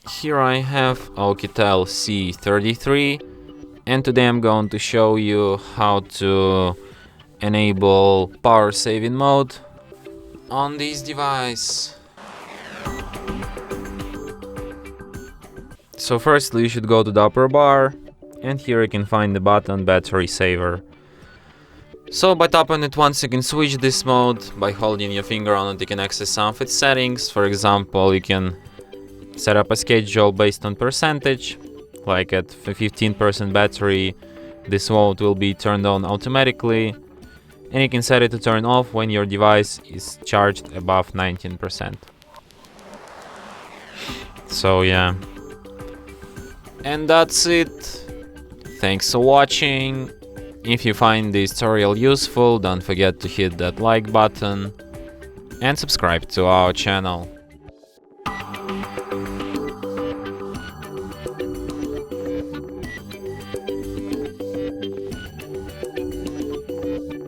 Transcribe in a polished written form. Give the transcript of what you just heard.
Here I have OUKITEL C33, and today I'm going to show you how to enable power saving mode on this device. So firstly you should go to the upper bar, and here you can find the button battery saver. So by tapping it once you can switch this mode. By holding your finger on it you can access some of its settings. For example, you can set up a schedule based on percentage, like at 15% battery this mode will be turned on automatically, and you can set it to turn off when your device is charged above 19%. So yeah, and that's it. Thanks for watching. If you find this tutorial useful, don't forget to hit that like button and subscribe to our channel.